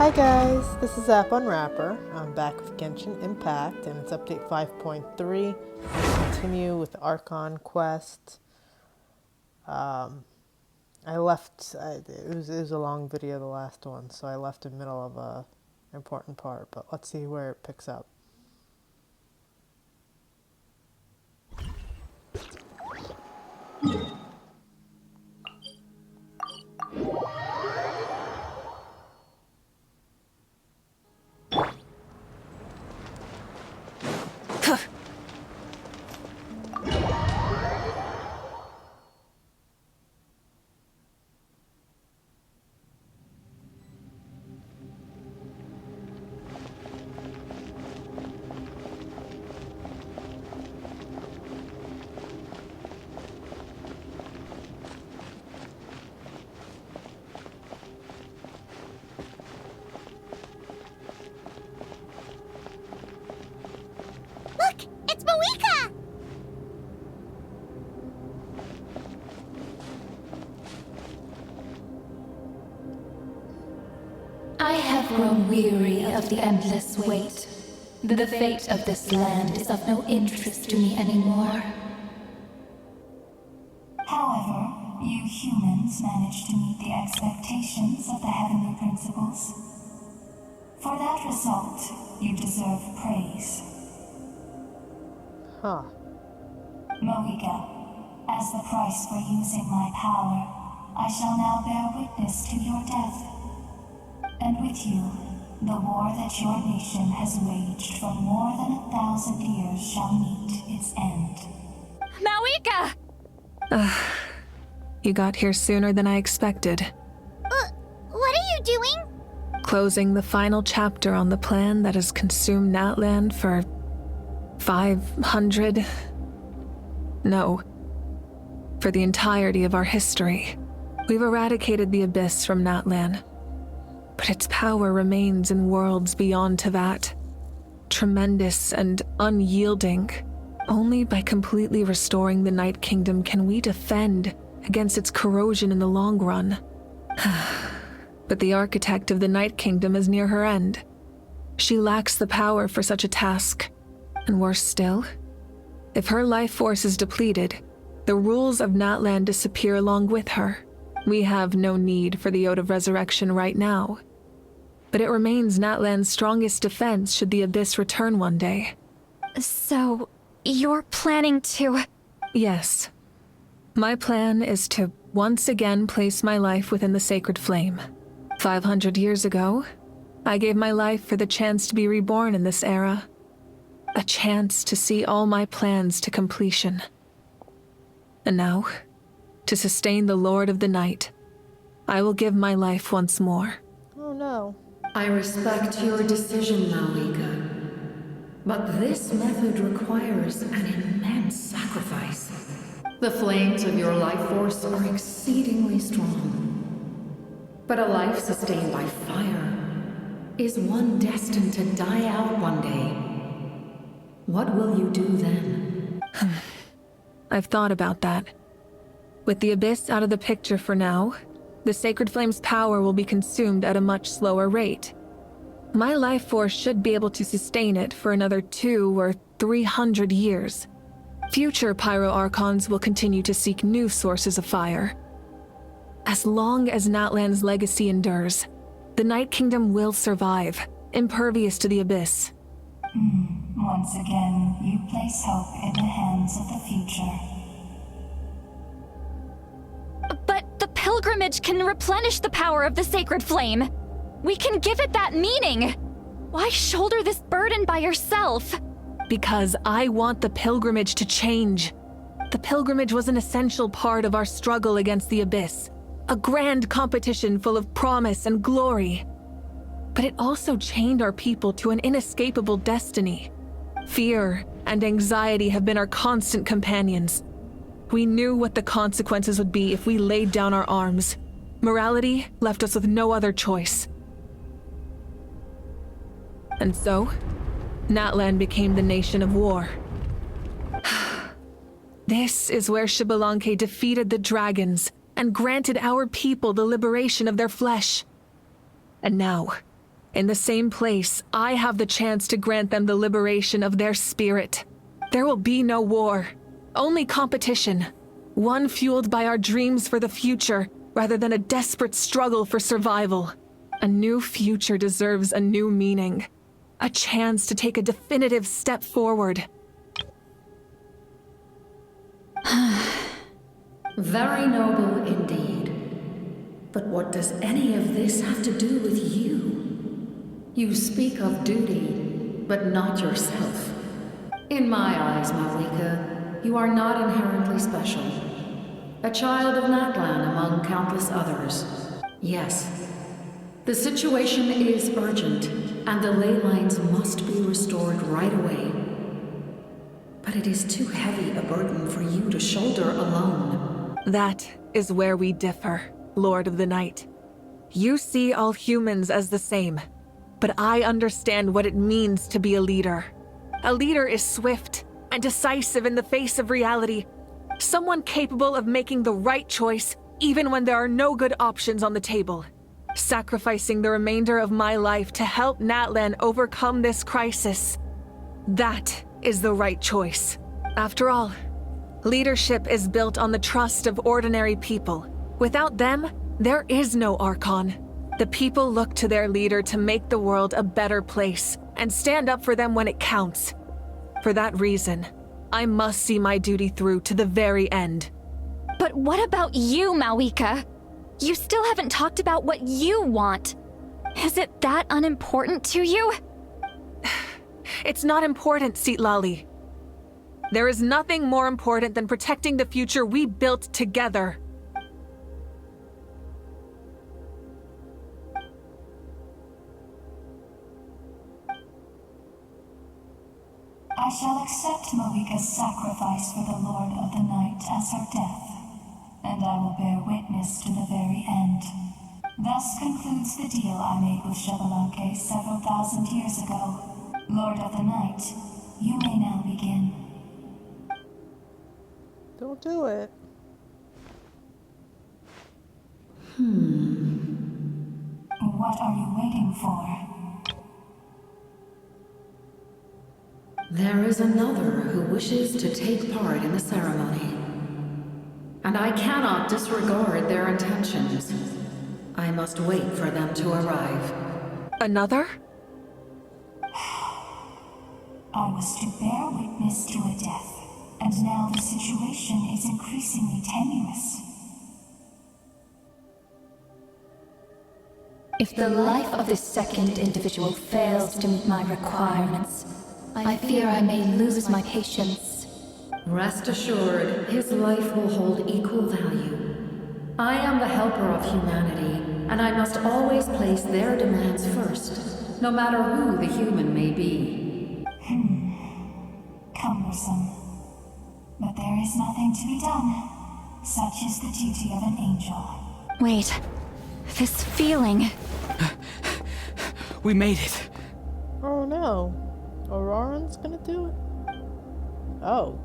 Hi guys, this is App Unwrapper. I'm back with Genshin Impact and it's update 5.3. Continue with the Archon quest. I left, it was a long video, the last one, so I left in the middle of an important part, but let's see where it picks up. I have grown weary of the endless wait. The fate of this land is of no interest to me anymore. However, you humans managed to meet the expectations of the heavenly principles. For that result, you deserve praise. Huh. Mohica, as the price for using my power, I shall now bear witness to your death. And with you, the war that your nation has waged for more than 1,000 years shall meet its end. Mawika! You got here sooner than I expected. What are you doing? Closing the final chapter on the plan that has consumed Natland for 500... No. For the entirety of our history. We've eradicated the Abyss from Natland. But its power remains in worlds beyond Tevat. Tremendous and unyielding. Only by completely restoring the Night Kingdom can we defend against its corrosion in the long run. But the architect of the Night Kingdom is near her end. She lacks the power for such a task. And worse still, if her life force is depleted, the rules of Natland disappear along with her. We have no need for the Ode of Resurrection right now. But it remains Natland's strongest defense should the Abyss return one day. So, you're planning to... Yes. My plan is to once again place my life within the sacred flame. 500 years ago, I gave my life for the chance to be reborn in this era. A chance to see all my plans to completion. And now, to sustain the Lord of the Night, I will give my life once more. Oh no. I respect your decision, Mawika. But this method requires an immense sacrifice. The flames of your life force are exceedingly strong. But a life sustained by fire is one destined to die out one day. What will you do then? I've thought about that. With the Abyss out of the picture for now, the Sacred Flame's power will be consumed at a much slower rate. My life force should be able to sustain it for another 200 or 300 years. Future Pyro-Archons will continue to seek new sources of fire. As long as Natland's legacy endures, the Night Kingdom will survive, impervious to the Abyss. Once again, you place hope in the hands of the future. But the pilgrimage can replenish the power of the sacred flame. We can give it that meaning. Why shoulder this burden by yourself? Because I want the pilgrimage to change. The pilgrimage was an essential part of our struggle against the Abyss. A grand competition full of promise and glory. But it also chained our people to an inescapable destiny. Fear and anxiety have been our constant companions. We knew what the consequences would be if we laid down our arms. Morality left us with no other choice. And so, Natland became the nation of war. This is where Xbalanque defeated the dragons and granted our people the liberation of their flesh. And now, In the same place, I have the chance to grant them the liberation of their spirit. There will be no war, only competition. One fueled by our dreams for the future, rather than a desperate struggle for survival. A new future deserves a new meaning. A chance to take a definitive step forward. Very noble indeed. But what does any of this have to do with you? You speak of duty, but not yourself. In my eyes, Malika, you are not inherently special. A child of Natlan among countless others. Yes, the situation is urgent, and the ley lines must be restored right away. But it is too heavy a burden for you to shoulder alone. That is where we differ, Lord of the Night. You see all humans as the same, but I understand what it means to be a leader. A leader is swift and decisive in the face of reality. Someone capable of making the right choice even when there are no good options on the table. Sacrificing the remainder of my life to help Natlan overcome this crisis. That is the right choice. After all, leadership is built on the trust of ordinary people. Without them, there is no Archon. The people look to their leader to make the world a better place and stand up for them when it counts. For that reason, I must see my duty through to the very end. But what about you, Malika? You still haven't talked about what you want. Is it that unimportant to you? It's not important, Citlali. There is nothing more important than protecting the future we built together. I shall accept Malika's sacrifice for the Lord of the Night as her death, and I will bear witness to the very end. Thus concludes the deal I made with Xbalanque several thousand years ago. Lord of the Night, you may now begin. Don't do it. What are you waiting for? There is another who wishes to take part in the ceremony. And I cannot disregard their intentions. I must wait for them to arrive. Another? I was to bear witness to a death, and now the situation is increasingly tenuous. If the life of this second individual fails to meet my requirements, I fear I may lose my patience. Rest assured, his life will hold equal value. I am the helper of humanity, and I must always place their demands first, no matter who the human may be. Cumbersome. But there is nothing to be done. Such is the duty of an angel. Wait, this feeling. We made it. Oh no. Auroran's gonna do it? Oh.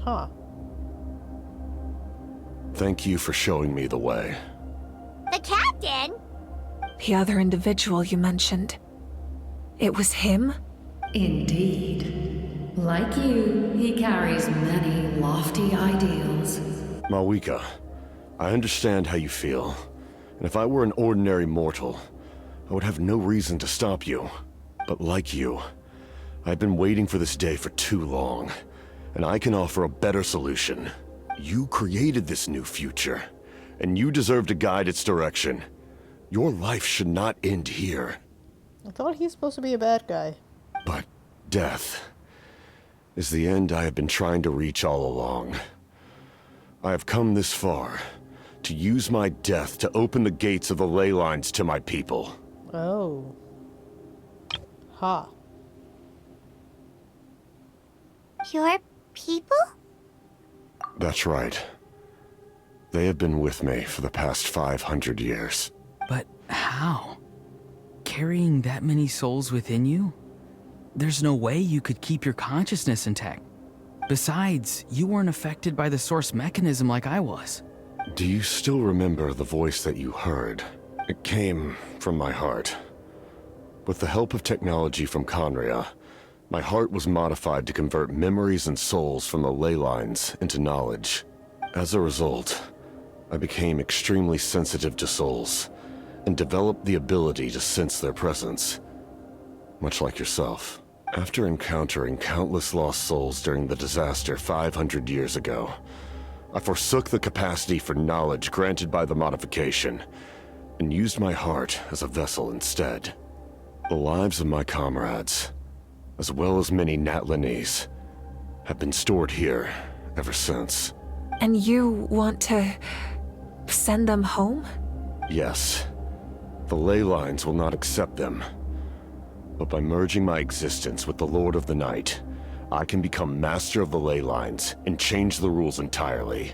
Huh. Thank you for showing me the way. The captain? The other individual you mentioned. It was him? Indeed. Like you, he carries many lofty ideals. Malika, I understand how you feel. And if I were an ordinary mortal, I would have no reason to stop you. But like you, I've been waiting for this day for too long. And I can offer a better solution. You created this new future, and you deserve to guide its direction. Your life should not end here. I thought he's supposed to be a bad guy. But death is the end I have been trying to reach all along. I have come this far to use my death to open the gates of the ley lines to my people. Oh. Ha. Your people? That's right. They have been with me for the past 500 years. But how? Carrying that many souls within you? There's no way you could keep your consciousness intact. Besides, you weren't affected by the source mechanism like I was. Do you still remember the voice that you heard? It came from my heart. With the help of technology from Conria, my heart was modified to convert memories and souls from the ley lines into knowledge. As a result, I became extremely sensitive to souls, and developed the ability to sense their presence, much like yourself. After encountering countless lost souls during the disaster 500 years ago, I forsook the capacity for knowledge granted by the modification, and used my heart as a vessel instead. The lives of my comrades, as well as many Natlanese, have been stored here ever since. And you want to send them home? Yes. The ley lines will not accept them. But by merging my existence with the Lord of the Night, I can become master of the ley lines and change the rules entirely.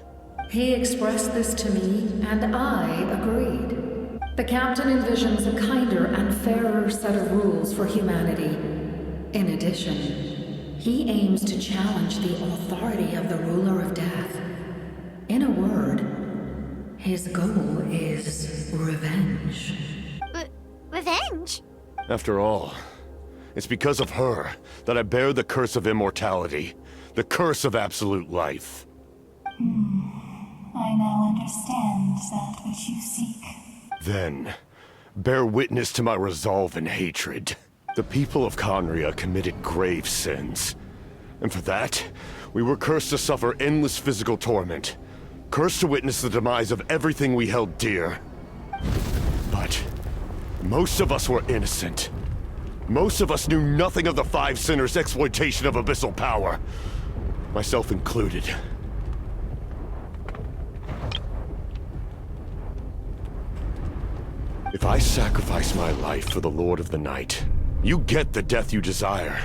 He expressed this to me, and I agreed. The captain envisions a kinder and fairer set of rules for humanity. In addition, he aims to challenge the authority of the ruler of death. In a word, his goal is revenge. Revenge? After all, it's because of her that I bear the curse of immortality, the curse of absolute life. I now understand that which you seek. Then, bear witness to my resolve and hatred. The people of Conria committed grave sins. And for that, we were cursed to suffer endless physical torment. Cursed to witness the demise of everything we held dear. But most of us were innocent. Most of us knew nothing of the Five Sinners' exploitation of abyssal power. Myself included. If I sacrifice my life for the Lord of the Night, you get the death you desire.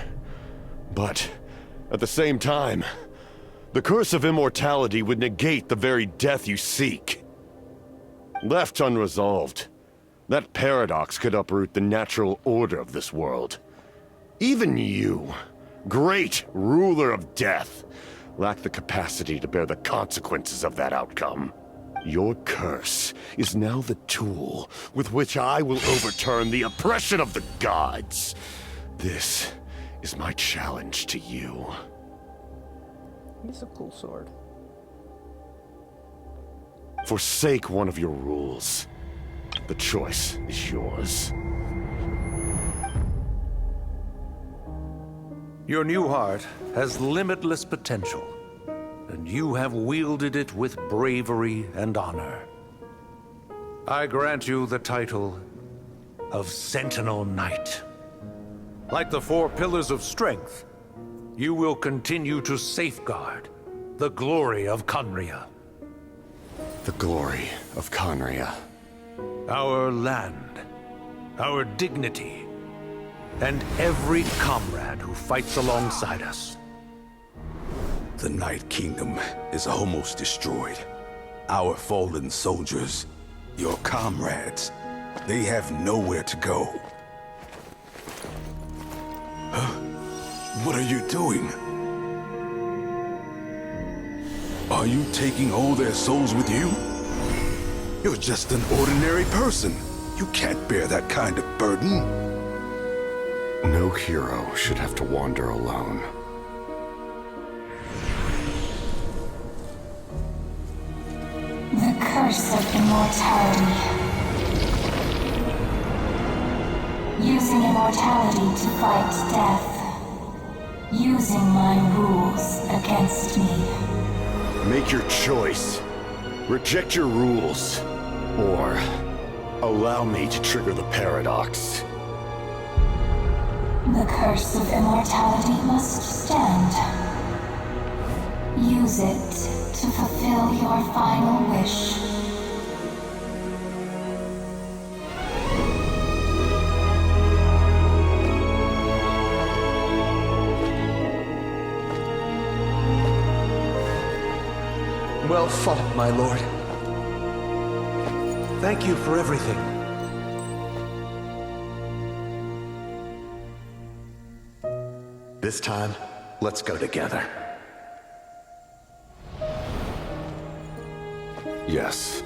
But, at the same time, the curse of immortality would negate the very death you seek. Left unresolved, that paradox could uproot the natural order of this world. Even you, great ruler of death, lack the capacity to bear the consequences of that outcome. Your curse is now the tool with which I will overturn the oppression of the gods. This is my challenge to you. He's a cool sword. Forsake one of your rules. The choice is yours. Your new heart has limitless potential, and you have wielded it with bravery and honor. I grant you the title of Sentinel Knight. Like the four pillars of strength, you will continue to safeguard the glory of Conria. The glory of Conria. Our land, our dignity, and every comrade who fights alongside us. The Night Kingdom is almost destroyed. Our fallen soldiers, your comrades, they have nowhere to go. Huh? What are you doing? Are you taking all their souls with you? You're just an ordinary person. You can't bear that kind of burden. No hero should have to wander alone. The curse of immortality. Using immortality to fight death. Using my rules against me. Make your choice. Reject your rules. Or allow me to trigger the paradox. The curse of immortality must stand. Use it to fulfill your final wish. Well fought, my lord. Thank you for everything. This time, let's go together. Yes.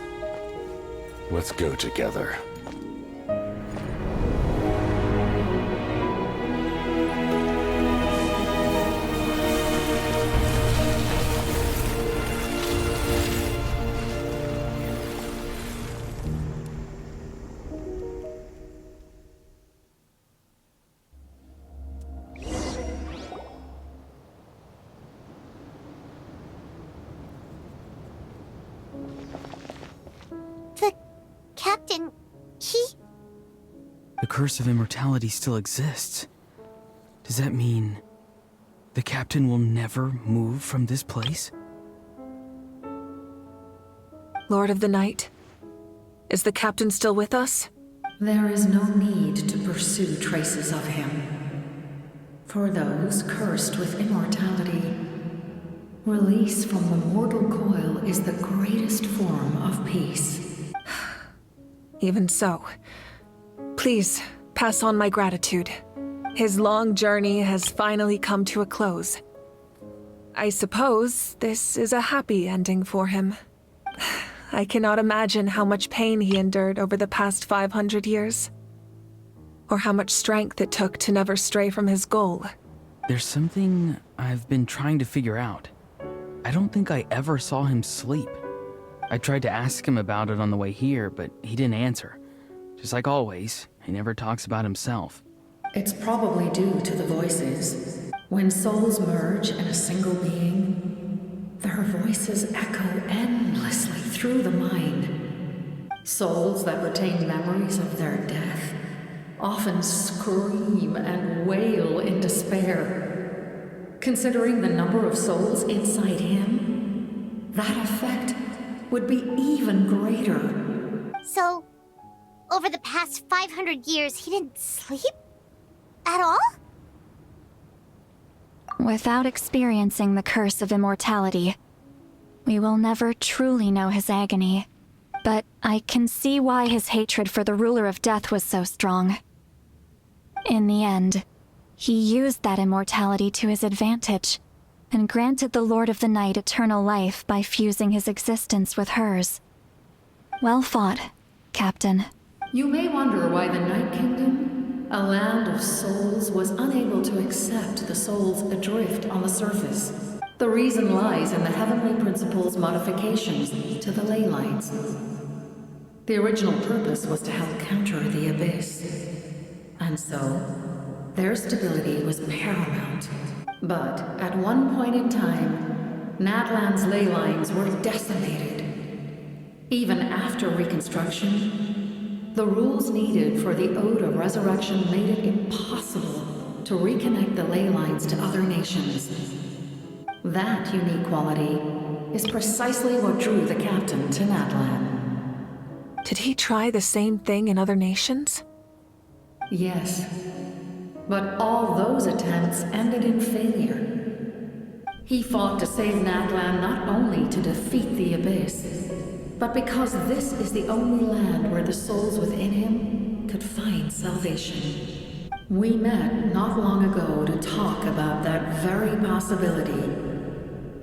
Let's go together. the curse of immortality still exists. Does that mean the captain will never move from this place? Lord of the Night, is the captain still with us? There is no need to pursue traces of him. For those cursed with immortality, release from the mortal coil is the greatest form of peace. Even so, please pass on my gratitude. His long journey has finally come to a close. I suppose this is a happy ending for him. I cannot imagine how much pain he endured over the past 500 years. Or how much strength it took to never stray from his goal. There's something I've been trying to figure out. I don't think I ever saw him sleep. I tried to ask him about it on the way here, but he didn't answer. Just like always, he never talks about himself. It's probably due to the voices. When souls merge in a single being, their voices echo endlessly through the mind. Souls that retain memories of their death often scream and wail in despair. Considering the number of souls inside him, that effect would be even greater. So, over the past 500 years, he didn't sleep? At all? Without experiencing the curse of immortality, we will never truly know his agony. But I can see why his hatred for the ruler of death was so strong. In the end, he used that immortality to his advantage, and granted the Lord of the Night eternal life by fusing his existence with hers. Well fought, Captain. You may wonder why the Night Kingdom, a land of souls, was unable to accept the souls adrift on the surface. The reason lies in the Heavenly Principle's modifications to the ley lines. The original purpose was to help counter the Abyss. And so, their stability was paramount. But at one point in time, Natlan's ley lines were decimated. Even after reconstruction, the rules needed for the Ode of Resurrection made it impossible to reconnect the ley lines to other nations. That unique quality is precisely what drew the captain to Natlan. Did he try the same thing in other nations? Yes, but all those attempts ended in failure. He fought to save Natlan not only to defeat the Abyss, but because this is the only land where the souls within him could find salvation. We met not long ago to talk about that very possibility,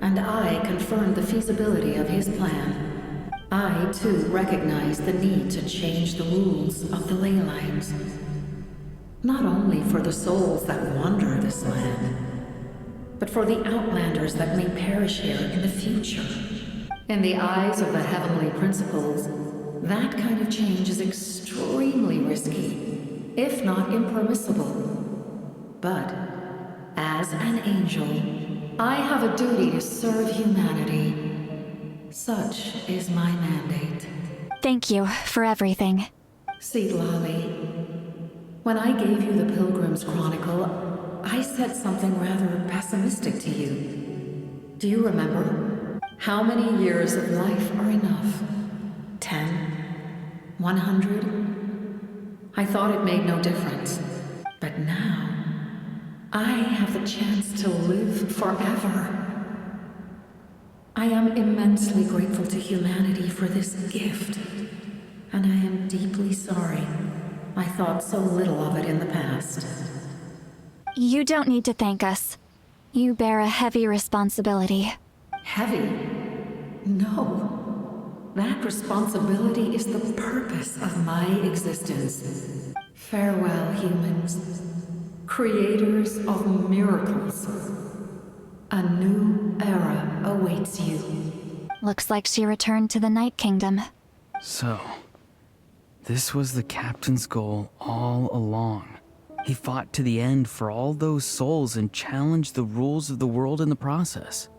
and I confirmed the feasibility of his plan. I, too, recognize the need to change the rules of the ley lines. Not only for the souls that wander this land, but for the outlanders that may perish here in the future. In the eyes of the Heavenly Principles, that kind of change is extremely risky, if not impermissible. But, as an angel, I have a duty to serve humanity. Such is my mandate. Thank you for everything. Seedlolly, when I gave you the Pilgrim's Chronicle, I said something rather pessimistic to you. Do you remember? How many years of life are enough? 10? 100? I thought it made no difference. But now, I have the chance to live forever. I am immensely grateful to humanity for this gift, and I am deeply sorry I thought so little of it in the past. You don't need to thank us. You bear a heavy responsibility. Heavy? No. That responsibility is the purpose of my existence. Farewell, humans. Creators of miracles. A new era awaits you. Looks like she returned to the Night Kingdom. So, this was the captain's goal all along. He fought to the end for all those souls and challenged the rules of the world in the process.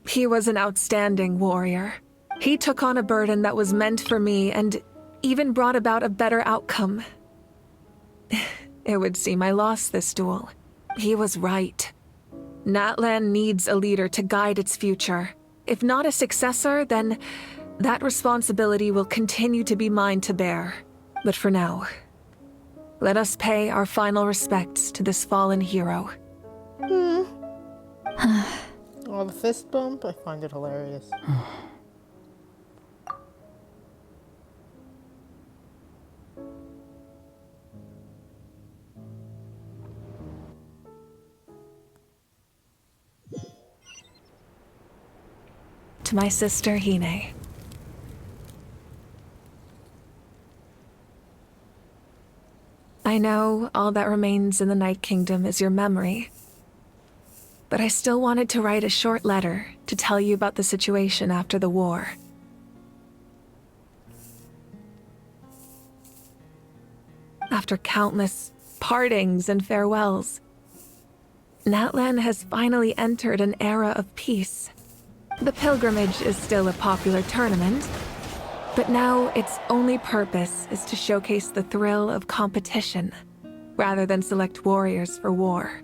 He was an outstanding warrior. He took on a burden that was meant for me, and even brought about a better outcome. It would seem I lost this duel. He was right. Natlan needs a leader to guide its future. If not a successor, then that responsibility will continue to be mine to bear. But for now, let us pay our final respects to this fallen hero. Oh, the fist bump? I find it hilarious. To my sister, Hine. I know all that remains in the Night Kingdom is your memory, but I still wanted to write a short letter to tell you about the situation after the war. After countless partings and farewells, Natlan has finally entered an era of peace. The pilgrimage is still a popular tournament, but now its only purpose is to showcase the thrill of competition, rather than select warriors for war.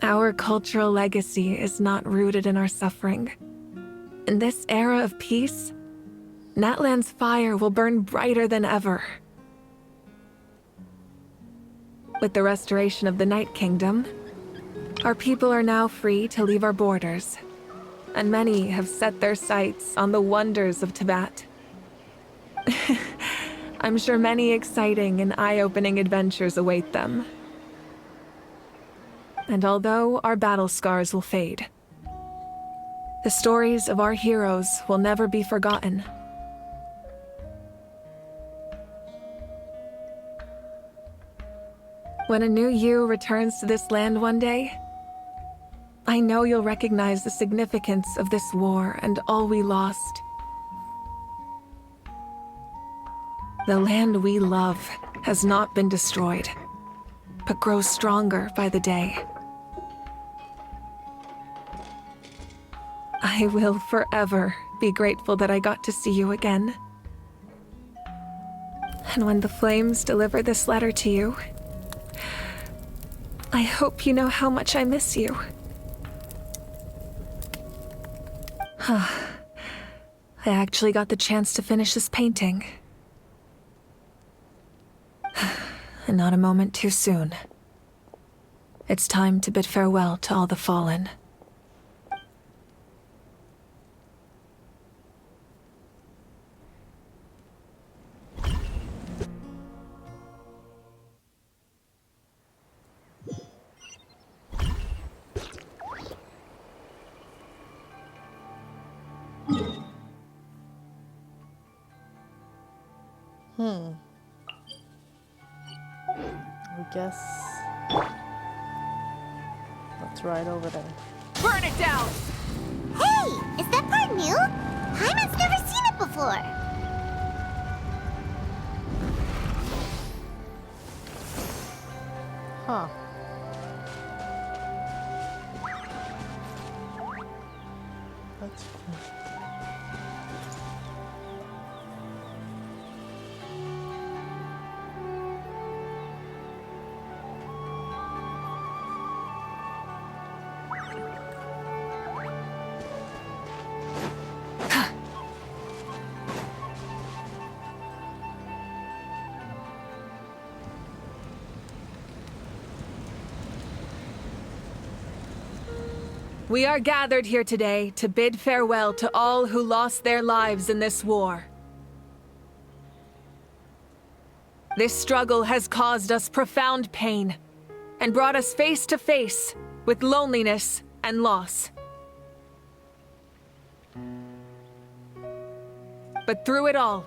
Our cultural legacy is not rooted in our suffering. In this era of peace, Natlan's fire will burn brighter than ever. With the restoration of the Night Kingdom, our people are now free to leave our borders, and many have set their sights on the wonders of Tibet. I'm sure many exciting and eye-opening adventures await them. And although our battle scars will fade, the stories of our heroes will never be forgotten. When a new you returns to this land one day, I know you'll recognize the significance of this war and all we lost. The land we love has not been destroyed, but grows stronger by the day. I will forever be grateful that I got to see you again. And when the flames deliver this letter to you, I hope you know how much I miss you. I actually got the chance to finish this painting. And not a moment too soon. It's time to bid farewell to all the fallen. I guess that's right over there. Burn it down! Hey, is that part new? Hyman's never seen it before. Huh. That's cool. We are gathered here today to bid farewell to all who lost their lives in this war. This struggle has caused us profound pain and brought us face to face with loneliness and loss. But through it all,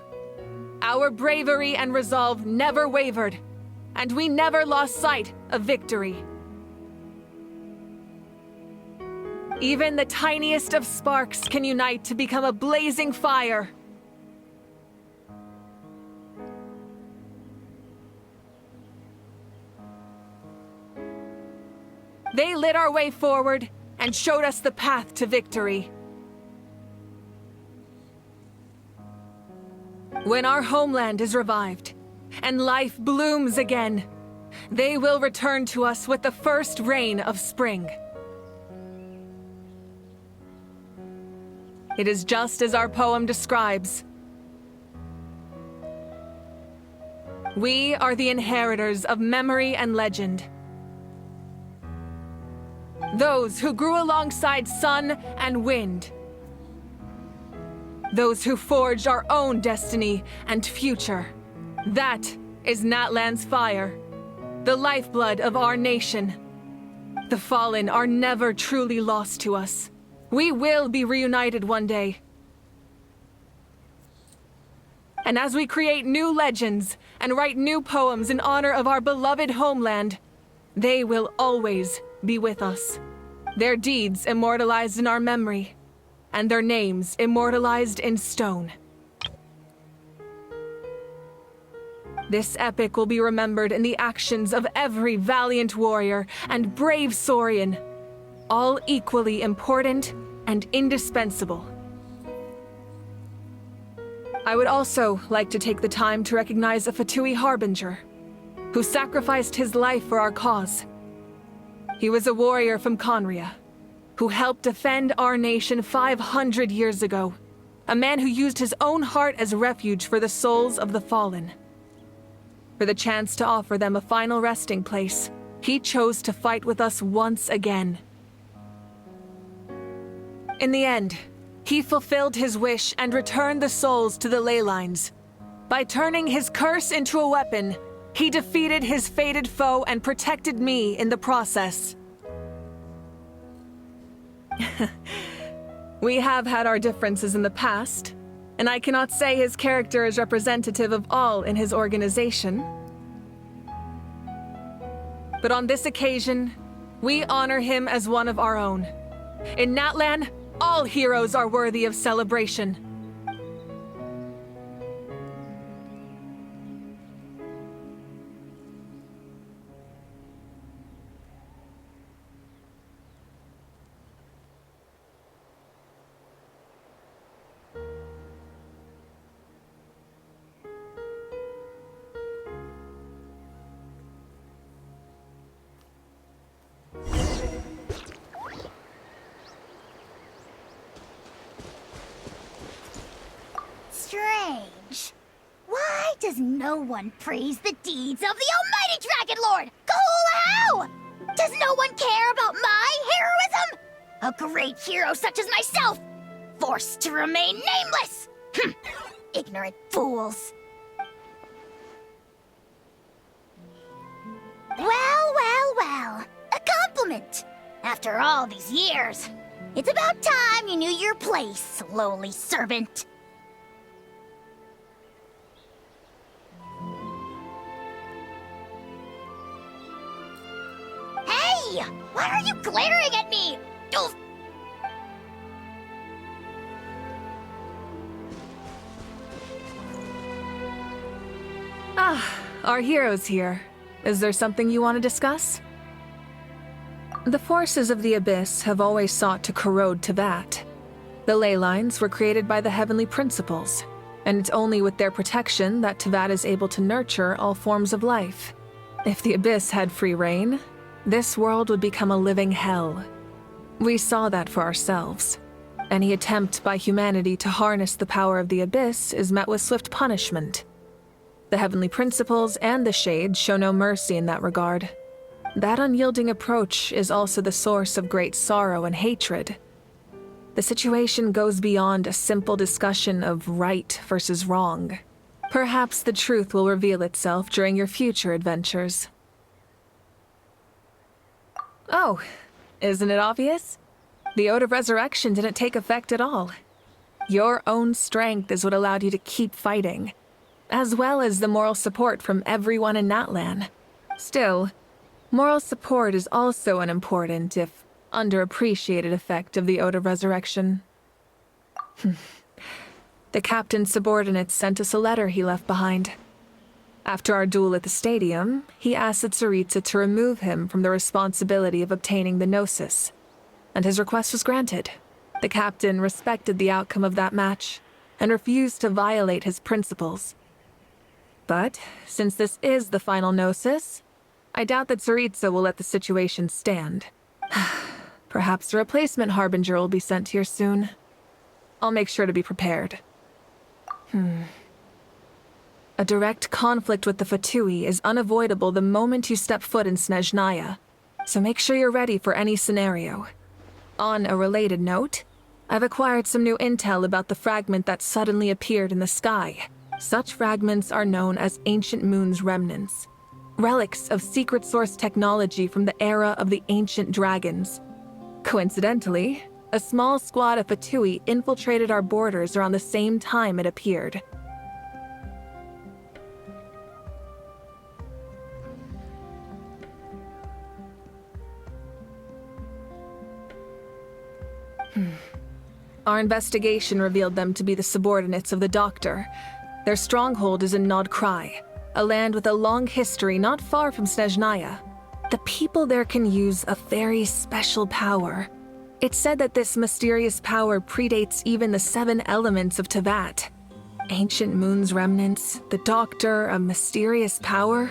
our bravery and resolve never wavered, and we never lost sight of victory. Even the tiniest of sparks can unite to become a blazing fire. They lit our way forward and showed us the path to victory. When our homeland is revived, and life blooms again, they will return to us with the first rain of spring. It is just as our poem describes. We are the inheritors of memory and legend. Those who grew alongside sun and wind. Those who forged our own destiny and future. That is Natlan's fire, the lifeblood of our nation. The fallen are never truly lost to us. We will be reunited one day. And as we create new legends and write new poems in honor of our beloved homeland, they will always be with us. Their deeds immortalized in our memory, and their names immortalized in stone. This epic will be remembered in the actions of every valiant warrior and brave Saurian, all equally important and indispensable. I would also like to take the time to recognize a Fatui Harbinger, who sacrificed his life for our cause. He was a warrior from Conria, who helped defend our nation 500 years ago. A man who used his own heart as refuge for the souls of the fallen. For the chance to offer them a final resting place, he chose to fight with us once again. In the end, he fulfilled his wish and returned the souls to the ley lines. By turning his curse into a weapon, he defeated his fated foe and protected me in the process. We have had our differences in the past, and I cannot say his character is representative of all in his organization. But on this occasion, we honor him as one of our own. In Natlan, all heroes are worthy of celebration. Strange. Why does no one praise the deeds of the almighty Dragon Lord, Kahula? Does no one care about my heroism? A great hero such as myself, forced to remain nameless. Ignorant fools. Well. A compliment. After all these years, it's about time you knew your place, lowly servant. Hey! Why are you glaring at me? Oof. Our hero's here. Is there something you want to discuss? The forces of the Abyss have always sought to corrode Tevat. The ley lines were created by the Heavenly Principles, and it's only with their protection that Tevat is able to nurture all forms of life. If the Abyss had free reign, this world would become a living hell. We saw that for ourselves. Any attempt by humanity to harness the power of the Abyss is met with swift punishment. The Heavenly Principles and the Shades show no mercy in that regard. That unyielding approach is also the source of great sorrow and hatred. The situation goes beyond a simple discussion of right versus wrong. Perhaps the truth will reveal itself during your future adventures. Oh, isn't it obvious? The Ode of Resurrection didn't take effect at all. Your own strength is what allowed you to keep fighting, as well as the moral support from everyone in Natlan. Still, moral support is also an important, if underappreciated, effect of the Ode of Resurrection. The captain's subordinates sent us a letter he left behind. After our duel at the stadium, he asked the Tsaritsa to remove him from the responsibility of obtaining the Gnosis, and his request was granted. The captain respected the outcome of that match, and refused to violate his principles. But, since this is the final gnosis, I doubt that Tsaritsa will let the situation stand. Perhaps a replacement harbinger will be sent here soon. I'll make sure to be prepared. A direct conflict with the Fatui is unavoidable the moment you step foot in Snezhnaya, so make sure you're ready for any scenario. On a related note, I've acquired some new intel about the fragment that suddenly appeared in the sky. Such fragments are known as Ancient Moon's remnants, relics of secret source technology from the era of the ancient dragons. Coincidentally, a small squad of Fatui infiltrated our borders around the same time it appeared. Our investigation revealed them to be the subordinates of the Doctor. Their stronghold is in Nod Krai, a land with a long history not far from Snezhnaya. The people there can use a very special power. It's said that this mysterious power predates even the 7 elements of Tevat. Ancient Moon's remnants, the Doctor, a mysterious power.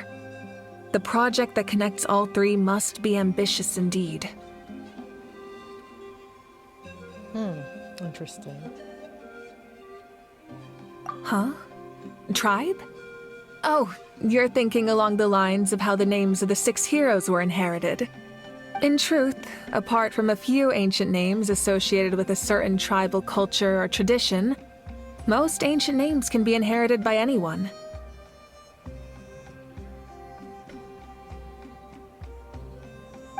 The project that connects all 3 must be ambitious indeed. Interesting. Huh? Tribe? Oh, you're thinking along the lines of how the names of the 6 heroes were inherited. In truth, apart from a few ancient names associated with a certain tribal culture or tradition, most ancient names can be inherited by anyone.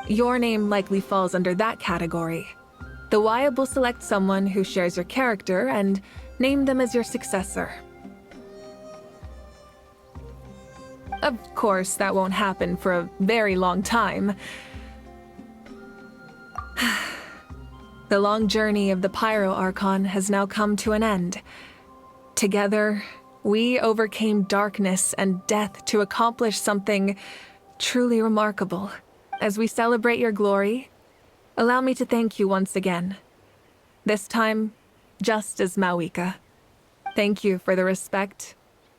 Your name likely falls under that category. The Wyatt will select someone who shares your character and name them as your successor. Of course, that won't happen for a very long time. The long journey of the Pyro Archon has now come to an end. Together, we overcame darkness and death to accomplish something truly remarkable. As we celebrate your glory, allow me to thank you once again. This time, just as Mawika. Thank you for the respect,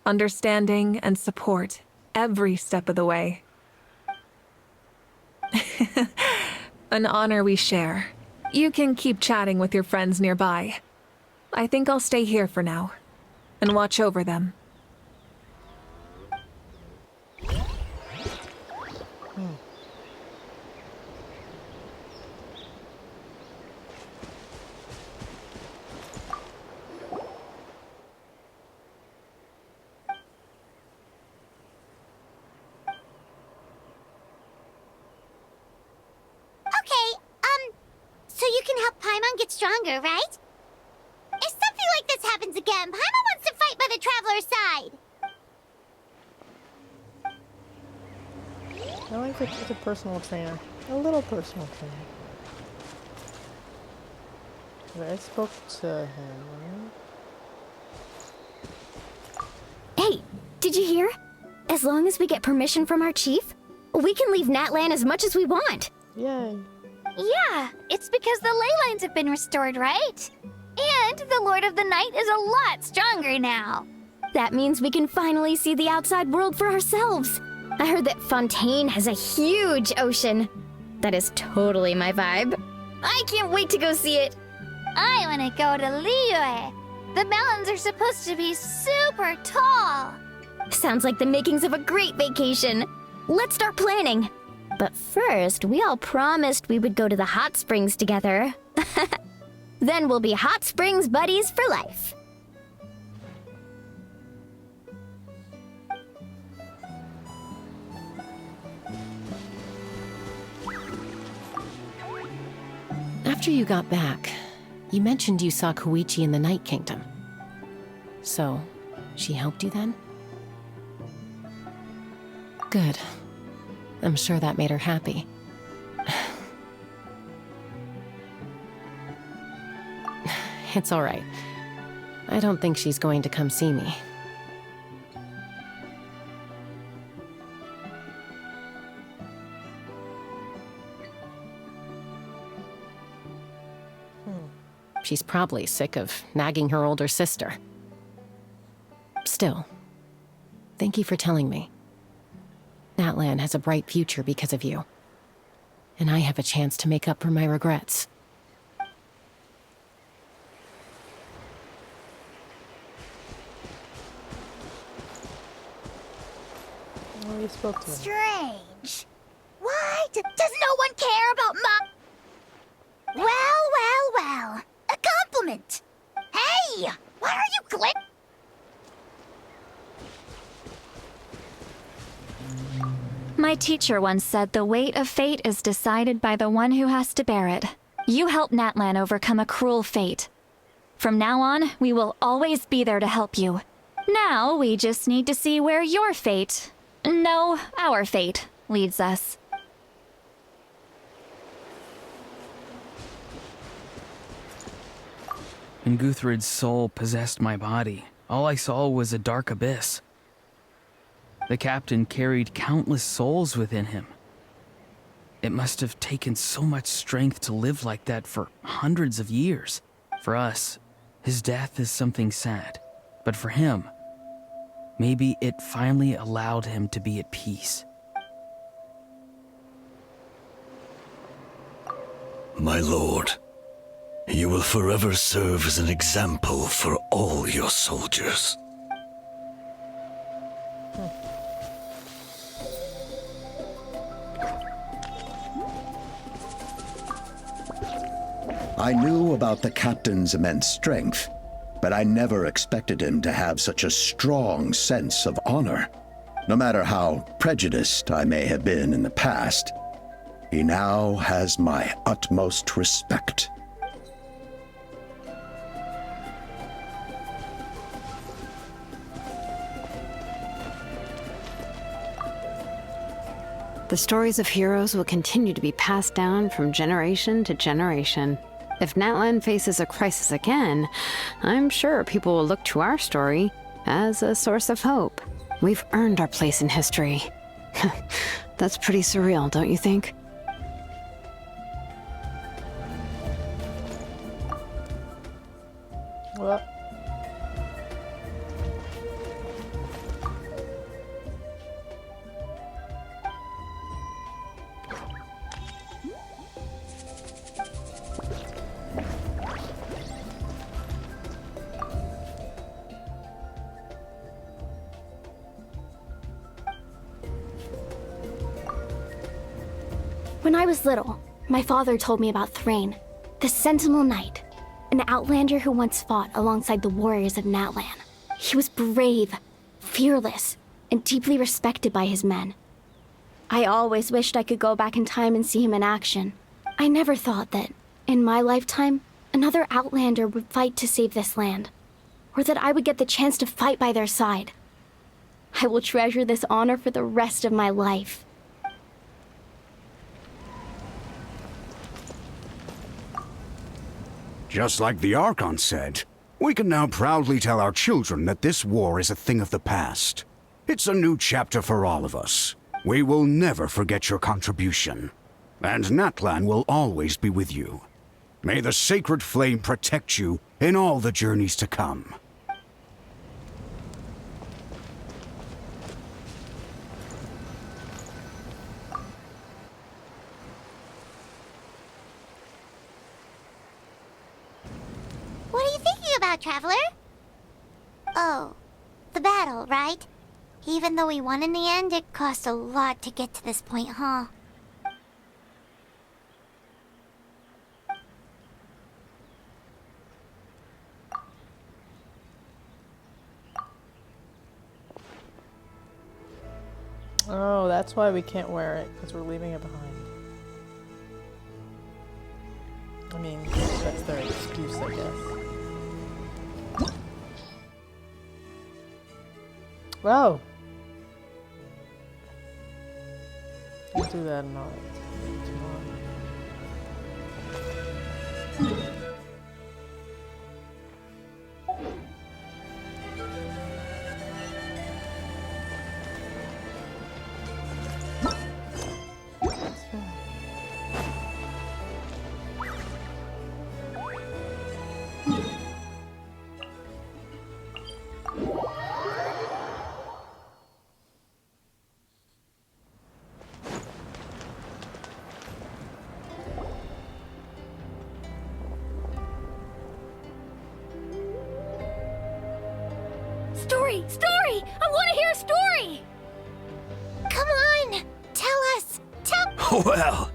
understanding, and support every step of the way. An honor we share. You can keep chatting with your friends nearby. I think I'll stay here for now and watch over them. So you can help Paimon get stronger, right? If something like this happens again, Paimon wants to fight by the Traveler's side. I like that she's a personal trainer. A little personal trainer. But I spoke to him. Hey, did you hear? As long as we get permission from our chief, we can leave Natlan as much as we want. Yay. Yeah, it's because the ley lines have been restored, right? And the Lord of the Night is a lot stronger now. That means we can finally see the outside world for ourselves. I heard that Fontaine has a huge ocean. That is totally my vibe. I can't wait to go see it. I want to go to Liyue. The mountains are supposed to be super tall. Sounds like the makings of a great vacation. Let's start planning. But first, we all promised we would go to the hot springs together. Then we'll be hot springs buddies for life. After you got back, you mentioned you saw Koichi in the Night Kingdom. So, she helped you then? Good. I'm sure that made her happy. It's all right. I don't think she's going to come see me. She's probably sick of nagging her older sister. Still, thank you for telling me. Natlan has a bright future because of you. And I have a chance to make up for my regrets. Oh, you spoke to him. Strange. Why? Does no one care about my... Well. A compliment. Hey! Why are you My teacher once said the weight of fate is decided by the one who has to bear it. You helped Natlan overcome a cruel fate. From now on, we will always be there to help you. Now, we just need to see where your fate... No, our fate leads us. When Guthred's soul possessed my body, all I saw was a dark abyss. The captain carried countless souls within him. It must have taken so much strength to live like that for hundreds of years. For us, his death is something sad. But for him, maybe it finally allowed him to be at peace. My lord, you will forever serve as an example for all your soldiers. I knew about the captain's immense strength, but I never expected him to have such a strong sense of honor. No matter how prejudiced I may have been in the past, he now has my utmost respect. The stories of heroes will continue to be passed down from generation to generation. If Natlan faces a crisis again, I'm sure people will look to our story as a source of hope. We've earned our place in history. That's pretty surreal, don't you think? Well. When I was little, my father told me about Thrain, the Sentinel Knight, an outlander who once fought alongside the warriors of Natlan. He was brave, fearless, and deeply respected by his men. I always wished I could go back in time and see him in action. I never thought that, in my lifetime, another outlander would fight to save this land, or that I would get the chance to fight by their side. I will treasure this honor for the rest of my life. Just like the Archon said, we can now proudly tell our children that this war is a thing of the past. It's a new chapter for all of us. We will never forget your contribution. And Natlan will always be with you. May the sacred flame protect you in all the journeys to come. What are you thinking about, Traveler? Oh, the battle, right? Even though we won in the end, it cost a lot to get to this point, huh? Oh, that's why we can't wear it, because we're leaving it behind. I mean, that's their excuse, I guess. Whoa! We'll do that tomorrow. Story! Story! I want to hear a story! Come on! Tell us! Tell... Well,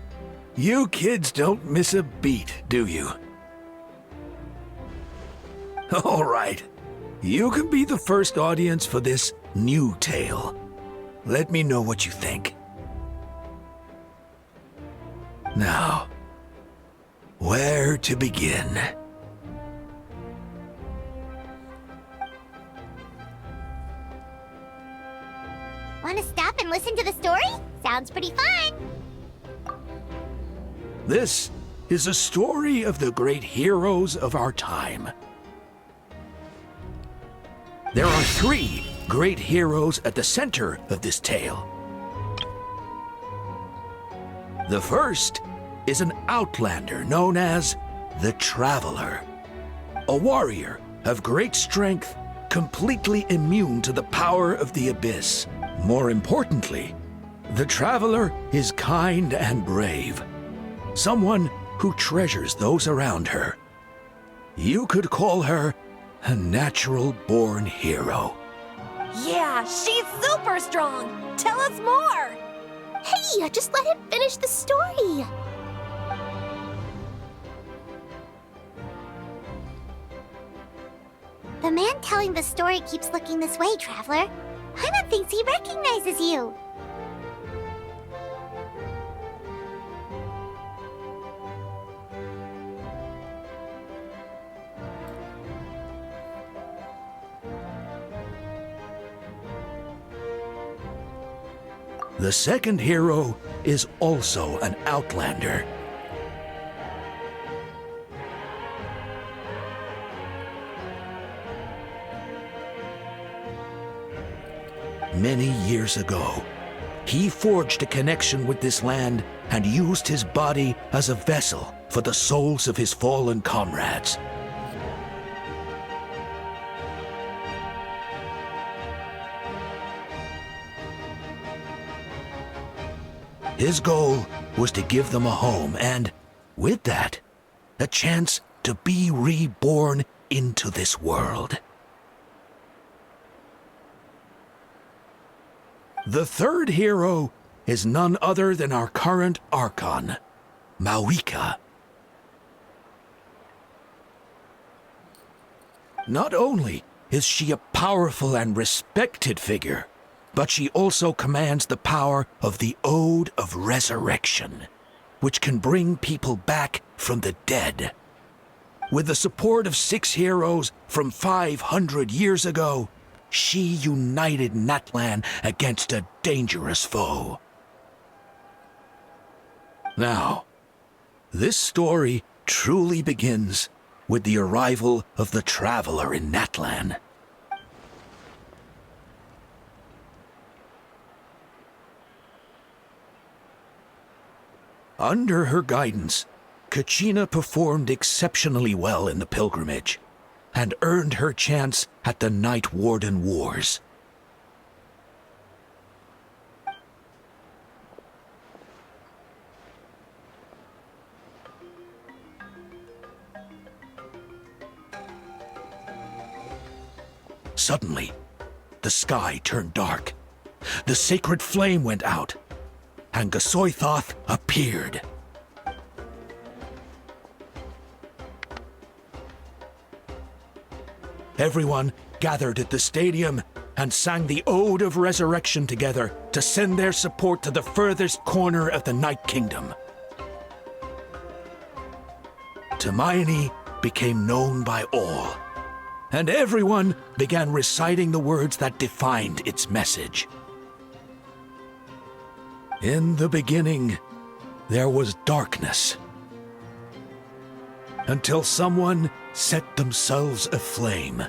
you kids don't miss a beat, do you? All right. You can be the first audience for this new tale. Let me know what you think. Now, where to begin? Want to stop and listen to the story? Sounds pretty fun! This is a story of the great heroes of our time. There are 3 great heroes at the center of this tale. The first is an outlander known as the Traveler, a warrior of great strength, completely immune to the power of the Abyss. More importantly, the Traveler is kind and brave, someone who treasures those around her. You could call her a natural-born hero. Yeah, she's super strong! Tell us more! Hey, just let him finish the story! The man telling the story keeps looking this way, Traveler. Paimon thinks he recognizes you. The second hero is also an outlander. Many years ago, he forged a connection with this land and used his body as a vessel for the souls of his fallen comrades. His goal was to give them a home and, with that, a chance to be reborn into this world. The third hero is none other than our current Archon, Mawika. Not only is she a powerful and respected figure, but she also commands the power of the Ode of Resurrection, which can bring people back from the dead. With the support of 6 heroes from 500 years ago, she united Natlan against a dangerous foe. Now, this story truly begins with the arrival of the Traveler in Natlan. Under her guidance, Kachina performed exceptionally well in the pilgrimage and earned her chance at the Night Warden Wars. Suddenly, the sky turned dark. The sacred flame went out, and Gasoithoth appeared. Everyone gathered at the stadium and sang the Ode of Resurrection together to send their support to the furthest corner of the Night Kingdom. Hermione became known by all, and everyone began reciting the words that defined its message. In the beginning, there was darkness, until someone set themselves aflame.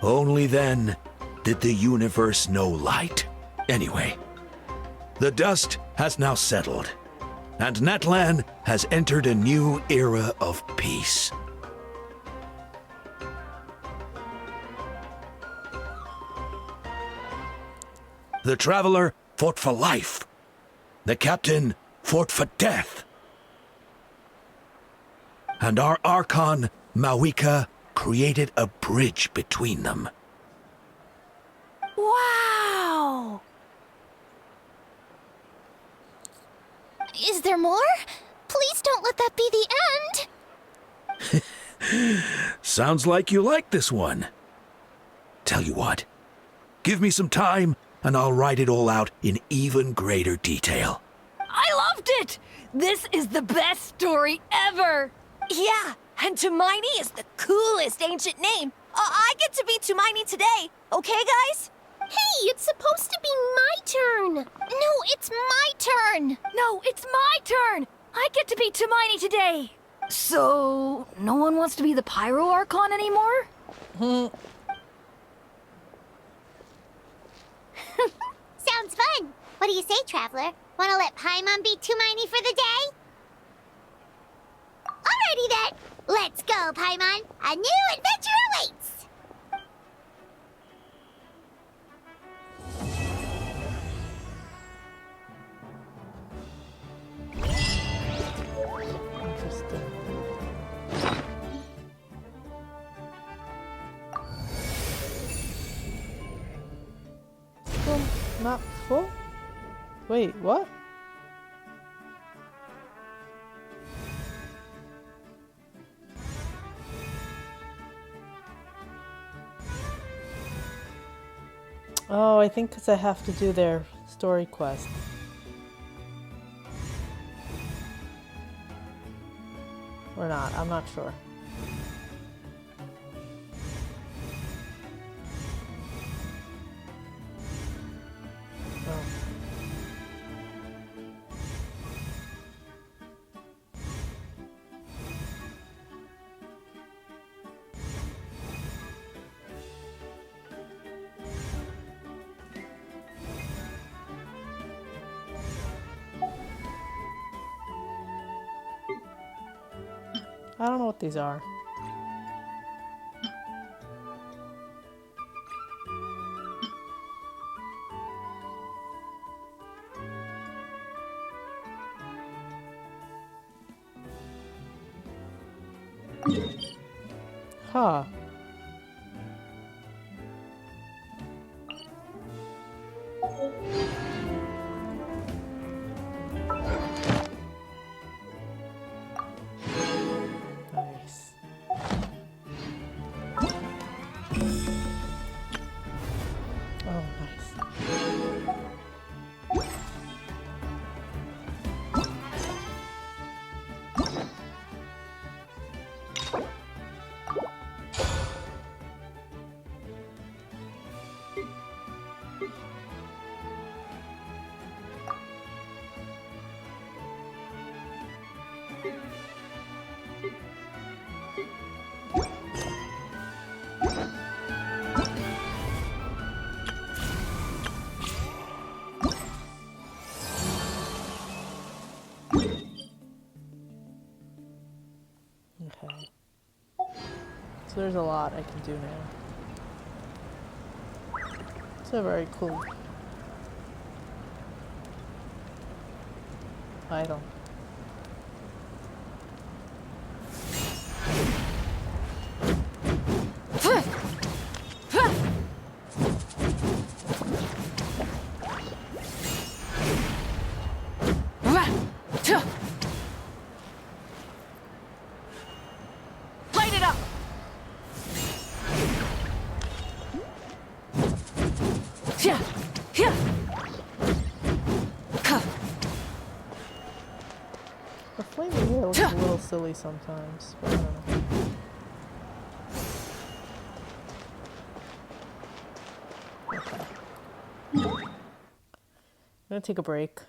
Only then did the universe know light. Anyway, the dust has now settled, and Natlan has entered a new era of peace. The Traveler fought for life. The Captain fought for death. and our Archon, Mawika, created a bridge between them. Wow! Is there more? Please don't let that be the end! Sounds like you like this one. Tell you what, give me some time and I'll write it all out in even greater detail. I loved it! This is the best story ever! Yeah, and Tumaini is the coolest ancient name. I get to be Tumaini today, okay, guys? Hey, it's supposed to be my turn! No, it's my turn! No, it's my turn! I get to be Tumaini today! So, no one wants to be the Pyro Archon anymore? Sounds fun! What do you say, Traveler? Wanna let Paimon be Tumaini for the day? Alrighty then! Let's go, Paimon! A new adventure awaits! Interesting. Still not full? Wait, what? Oh, I think because I have to do their story quest. Or not, I'm not sure. Oh. I don't know what these are. Huh. Nice. Oh, nice. Okay. So there's a lot I can do now. It's a very cool item. Light it up! The flame in here looks a little silly sometimes, but I don't know. Okay. I'm gonna take a break.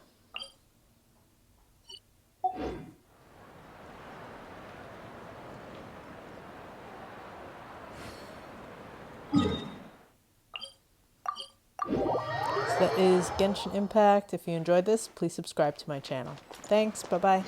So that is Genshin Impact. If you enjoyed this, please subscribe to my channel. Thanks, bye-bye.